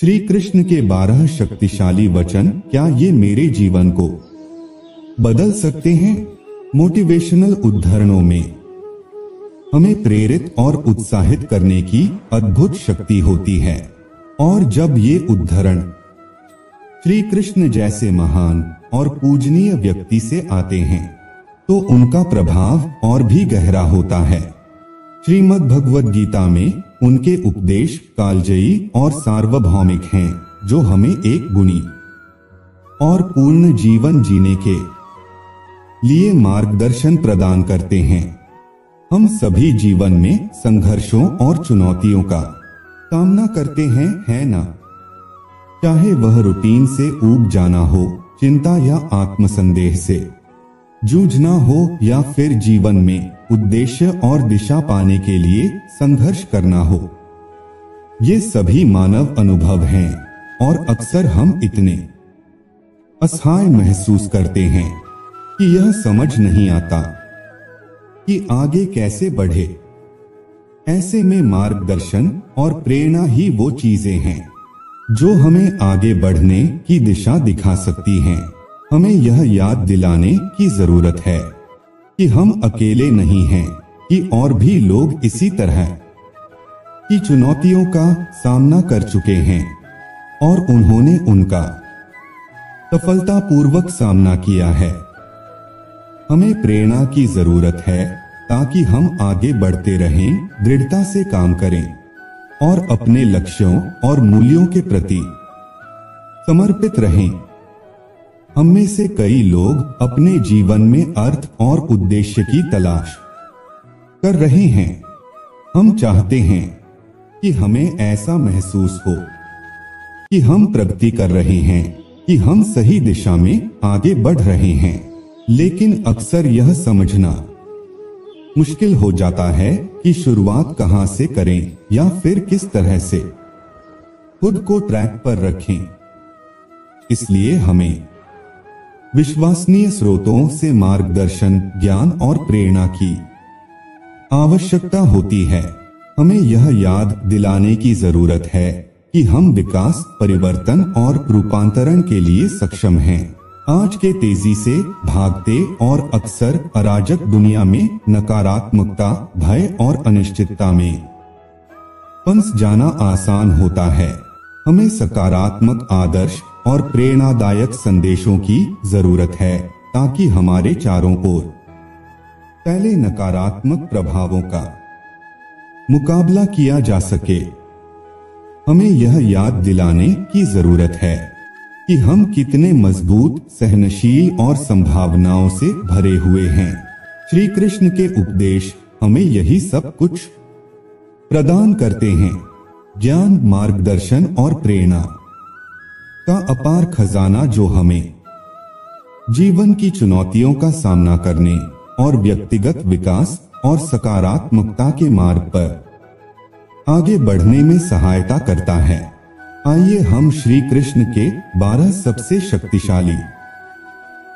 श्री कृष्ण के 12 शक्तिशाली वचन क्या ये मेरे जीवन को बदल सकते हैं? मोटिवेशनल उद्धरणों में हमें प्रेरित और उत्साहित करने की अद्भुत शक्ति होती है, और जब ये उद्धरण श्री कृष्ण जैसे महान और पूजनीय व्यक्ति से आते हैं तो उनका प्रभाव और भी गहरा होता है। श्रीमद् भगवद गीता में उनके उपदेश कालजयी और सार्वभौमिक हैं, जो हमें एक गुणी और पूर्ण जीवन जीने के लिए मार्गदर्शन प्रदान करते हैं। हम सभी जीवन में संघर्षों और चुनौतियों का सामना करते हैं, है ना? चाहे वह रूटीन से ऊब जाना हो, चिंता या आत्मसंदेह से जूझना हो, या फिर जीवन में उद्देश्य और दिशा पाने के लिए संघर्ष करना हो। ये सभी मानव अनुभव हैं, और अक्सर हम इतने असहाय महसूस करते हैं कि यह समझ नहीं आता कि आगे कैसे बढ़े। ऐसे में मार्गदर्शन और प्रेरणा ही वो चीजें हैं जो हमें आगे बढ़ने की दिशा दिखा सकती हैं। हमें यह याद दिलाने की जरूरत है कि हम अकेले नहीं हैं, कि और भी लोग इसी तरह की चुनौतियों का सामना कर चुके हैं और उन्होंने उनका सफलतापूर्वक सामना किया है। हमें प्रेरणा की जरूरत है ताकि हम आगे बढ़ते रहें, दृढ़ता से काम करें और अपने लक्ष्यों और मूल्यों के प्रति समर्पित रहें। हम में से कई लोग अपने जीवन में अर्थ और उद्देश्य की तलाश कर रहे हैं। हम चाहते हैं कि हमें ऐसा महसूस हो कि हम प्रगति कर रहे हैं, कि हम सही दिशा में आगे बढ़ रहे हैं, लेकिन अक्सर यह समझना मुश्किल हो जाता है कि शुरुआत कहां से करें या फिर किस तरह से खुद को ट्रैक पर रखें। इसलिए हमें विश्वसनीय स्रोतों से मार्गदर्शन, ज्ञान और प्रेरणा की आवश्यकता होती है। हमें यह याद दिलाने की जरूरत है कि हम विकास, परिवर्तन और रूपांतरण के लिए सक्षम हैं। आज के तेजी से भागते और अक्सर अराजक दुनिया में नकारात्मकता, भय और अनिश्चितता में फंस जाना आसान होता है। हमें सकारात्मक आदर्श और प्रेरणादायक संदेशों की जरूरत है ताकि हमारे चारों ओर फैले नकारात्मक प्रभावों का मुकाबला किया जा सके। हमें यह याद दिलाने की जरूरत है कि हम कितने मजबूत, सहनशील और संभावनाओं से भरे हुए हैं। श्री कृष्ण के उपदेश हमें यही सब कुछ प्रदान करते हैं। ज्ञान, मार्गदर्शन और प्रेरणा का अपार खजाना जो हमें जीवन की चुनौतियों का सामना करने और व्यक्तिगत विकास और सकारात्मकता के मार्ग पर आगे बढ़ने में सहायता करता है। आइए हम श्री कृष्ण के 12 सबसे शक्तिशाली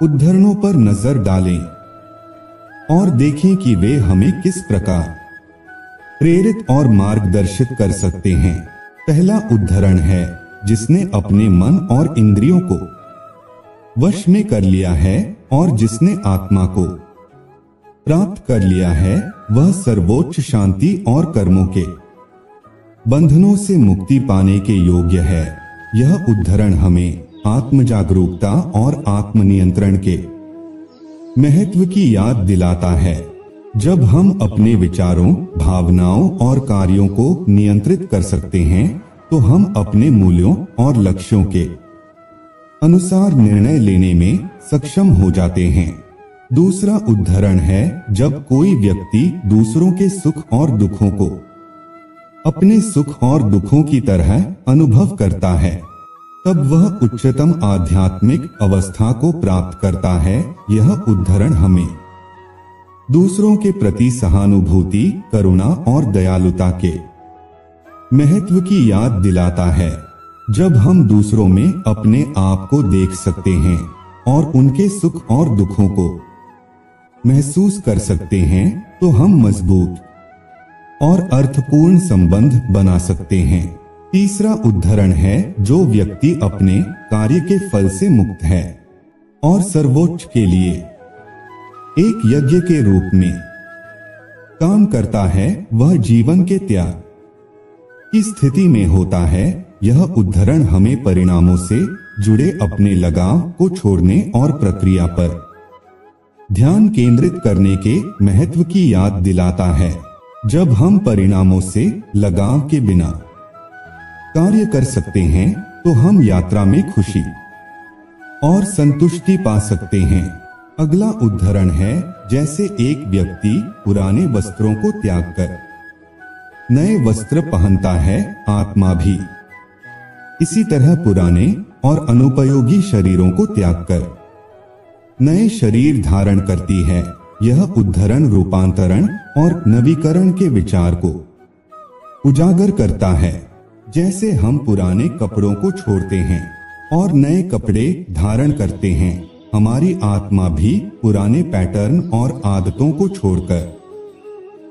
उद्धरणों पर नजर डालें और देखें कि वे हमें किस प्रकार प्रेरित और मार्गदर्शित कर सकते हैं। पहला उद्धरण है, जिसने अपने मन और इंद्रियों को वश में कर लिया है और जिसने आत्मा को प्राप्त कर लिया है, वह सर्वोच्च शांति और कर्मों के बंधनों से मुक्ति पाने के योग्य है। यह उद्धरण हमें आत्म जागरूकता और आत्मनियंत्रण के महत्व की याद दिलाता है। जब हम अपने विचारों, भावनाओं और कार्यों को नियंत्रित कर सकते हैं तो हम अपने मूल्यों और लक्ष्यों के अनुसार निर्णय लेने में सक्षम हो जाते हैं। दूसरा उद्धरण है, जब कोई व्यक्ति दूसरों के सुख और दुखों को अपने सुख और दुखों की तरह अनुभव करता है, तब वह उच्चतम आध्यात्मिक अवस्था को प्राप्त करता है। यह उद्धरण हमें दूसरों के प्रति सहानुभूति, करुणा और दयालुता के महत्व की याद दिलाता है। जब हम दूसरों में अपने आप को देख सकते हैं और उनके सुख और दुखों को महसूस कर सकते हैं तो हम मजबूत और अर्थपूर्ण संबंध बना सकते हैं। तीसरा उद्धरण है जो व्यक्ति अपने कार्य के फल से मुक्त है और सर्वोच्च के लिए एक यज्ञ के रूप में काम करता है, वह जीवन के त्याग की स्थिति में होता है। यह उद्धरण हमें परिणामों से जुड़े अपने लगाव को छोड़ने और प्रक्रिया पर ध्यान केंद्रित करने के महत्व की याद दिलाता है। जब हम परिणामों से लगाव के बिना कार्य कर सकते हैं तो हम यात्रा में खुशी और संतुष्टि पा सकते हैं। अगला उद्धरण है, जैसे एक व्यक्ति पुराने वस्त्रों को त्याग कर नए वस्त्र पहनता है, आत्मा भी इसी तरह पुराने और अनुपयोगी शरीरों को त्याग कर नए शरीर धारण करती है। यह उद्धरण रूपांतरण और नवीकरण के विचार को उजागर करता है। जैसे हम पुराने कपड़ों को छोड़ते हैं और नए कपड़े धारण करते हैं, हमारी आत्मा भी पुराने पैटर्न और आदतों को छोड़कर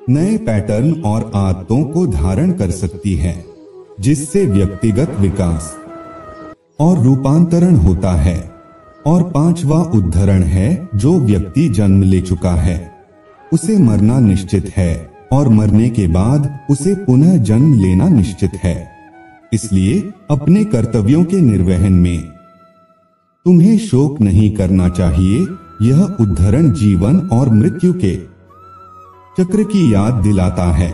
नए पैटर्न और आदतों को धारण कर सकती है, जिससे व्यक्तिगत विकास और रूपांतरण होता है। और पांचवा उद्धरण है, जो व्यक्ति जन्म ले चुका है उसे मरना निश्चित है और मरने के बाद उसे पुनः जन्म लेना निश्चित है। इसलिए अपने कर्तव्यों के निर्वहन में तुम्हें शोक नहीं करना चाहिए। यह उद्धरण जीवन और मृत्यु के चक्र की याद दिलाता है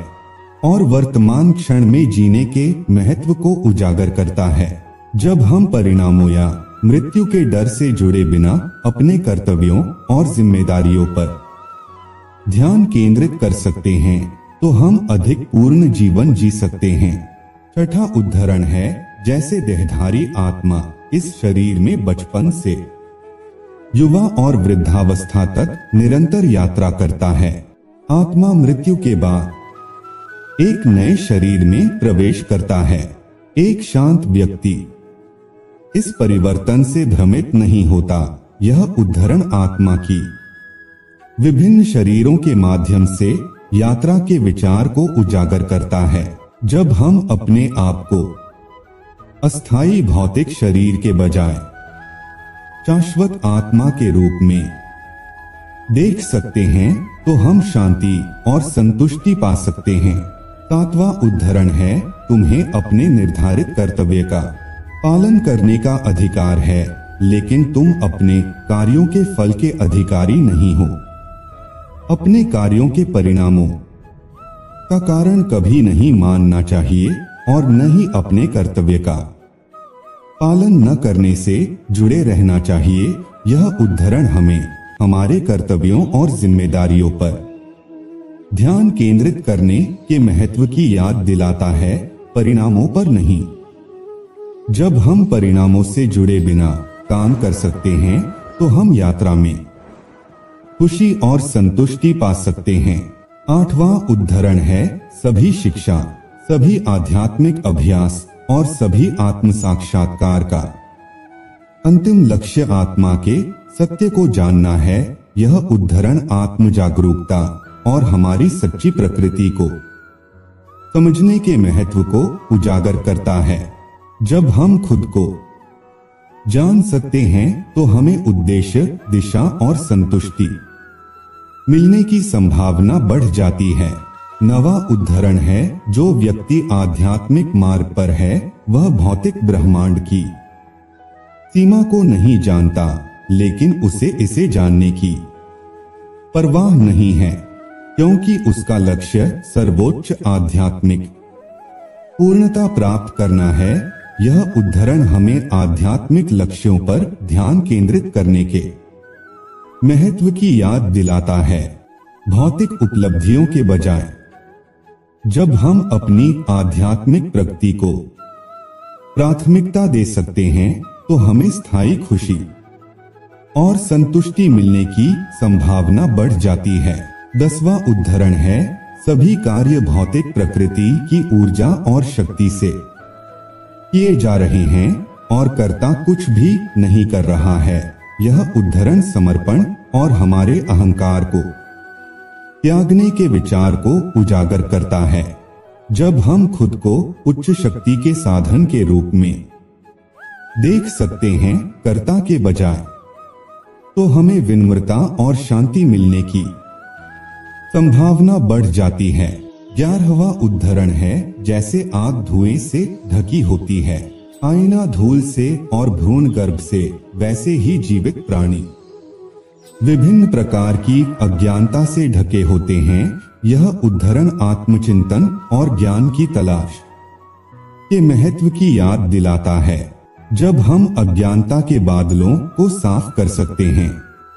और वर्तमान क्षण में जीने के महत्व को उजागर करता है। जब हम परिणामों या मृत्यु के डर से जुड़े बिना अपने कर्तव्यों और जिम्मेदारियों पर ध्यान केंद्रित कर सकते हैं, तो हम अधिक पूर्ण जीवन जी सकते हैं। छठा उद्धरण है, जैसे देहधारी आत्मा इस शरीर में बचपन से युवा और वृद्धावस्था तक निरंतर यात्रा करता है, आत्मा मृत्यु के बाद एक नए शरीर में प्रवेश करता है। एक शांत व्यक्ति इस परिवर्तन से भ्रमित नहीं होता। यह उद्धरण आत्मा की विभिन्न शरीरों के माध्यम से यात्रा के विचार को उजागर करता है। जब हम अपने आप को अस्थायी भौतिक शरीर के बजाय शाश्वत आत्मा के रूप में देख सकते हैं, तो हम शांति और संतुष्टि पा सकते हैं। सातवां उद्धरण है, तुम्हें अपने निर्धारित कर्तव्य का पालन करने का अधिकार है, लेकिन तुम अपने कार्यों के फल के अधिकारी नहीं हो। अपने कार्यों के परिणामों का कारण कभी नहीं मानना चाहिए और न ही अपने कर्तव्य का पालन न करने से जुड़े रहना चाहिए। यह उद्धरण हमें हमारे कर्तव्यों और जिम्मेदारियों पर ध्यान केंद्रित करने के महत्व की याद दिलाता है, परिणामों पर नहीं। जब हम परिणामों से जुड़े बिना काम कर सकते हैं, तो हम यात्रा में खुशी और संतुष्टि पा सकते हैं। आठवां उद्धरण है, सभी शिक्षा, सभी आध्यात्मिक अभ्यास और सभी आत्म साक्षात्कार का अंतिम लक्ष्य आत्मा के सत्य को जानना है। यह उद्धरण आत्म जागरूकता और हमारी सच्ची प्रकृति को समझने के महत्व को उजागर करता है। जब हम खुद को जान सकते हैं, तो हमें उद्देश्य, दिशा और संतुष्टि मिलने की संभावना बढ़ जाती है। नवा उद्धरण है, जो व्यक्ति आध्यात्मिक मार्ग पर है, वह भौतिक ब्रह्मांड की सीमा को नहीं जानता, लेकिन उसे इसे जानने की परवाह नहीं है, क्योंकि उसका लक्ष्य सर्वोच्च आध्यात्मिक पूर्णता प्राप्त करना है। यह उद्धरण हमें आध्यात्मिक लक्ष्यों पर ध्यान केंद्रित करने के महत्व की याद दिलाता है, भौतिक उपलब्धियों के बजाय। जब हम अपनी आध्यात्मिक प्रगति को प्राथमिकता दे सकते हैं, तो हमें स्थायी खुशी और संतुष्टि मिलने की संभावना बढ़ जाती है। 10वां उद्धरण है, सभी कार्य भौतिक प्रकृति की ऊर्जा और शक्ति से किए जा रहे हैं और कर्ता कुछ भी नहीं कर रहा है। यह उद्धरण समर्पण और हमारे अहंकार को त्यागने के विचार को उजागर करता है। जब हम खुद को उच्च शक्ति के साधन के रूप में देख सकते हैं कर्ता के बजाय, तो हमें विनम्रता और शांति मिलने की संभावना बढ़ जाती है। 11वां उद्धरण है, जैसे आग धुएं से ढकी होती है, आईना धूल से और भ्रूण गर्भ से, वैसे ही जीवित प्राणी विभिन्न प्रकार की अज्ञानता से ढके होते हैं। यह उद्धरण आत्मचिंतन और ज्ञान की तलाश के महत्व की याद दिलाता है। जब हम अज्ञानता के बादलों को साफ कर सकते हैं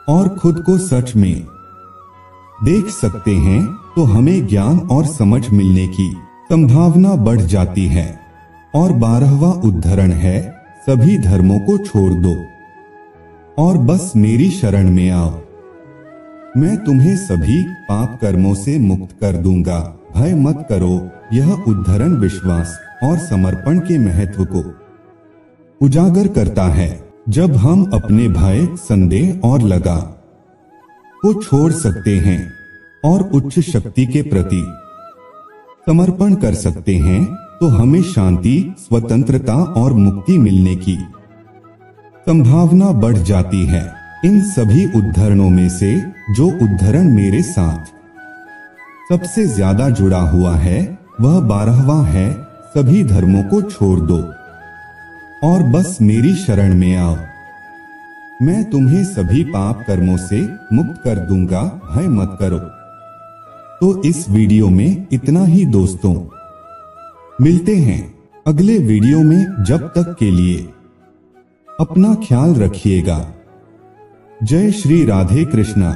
और खुद को सच में देख सकते हैं, तो हमें ज्ञान और समझ मिलने की संभावना बढ़ जाती है। और 12वां उद्धरण है, सभी धर्मों को छोड़ दो और बस मेरी शरण में आओ, मैं तुम्हें सभी पाप कर्मों से मुक्त कर दूंगा, भय मत करो। यह उद्धरण विश्वास और समर्पण के महत्व को उजागर करता है। जब हम अपने भय, संदेह और लगा को छोड़ सकते हैं और उच्च शक्ति के प्रति समर्पण कर सकते हैं, तो हमें शांति, स्वतंत्रता और मुक्ति मिलने की संभावना बढ़ जाती है। इन सभी उद्धरणों में से जो उद्धरण मेरे साथ सबसे ज्यादा जुड़ा हुआ है, वह 12वां है, सभी धर्मों को छोड़ दो और बस मेरी शरण में आओ, मैं तुम्हें सभी पाप कर्मों से मुक्त कर दूंगा, भय मत करो। तो इस वीडियो में इतना ही दोस्तों, मिलते हैं अगले वीडियो में। जब तक के लिए अपना ख्याल रखिएगा। जय श्री राधे कृष्णा।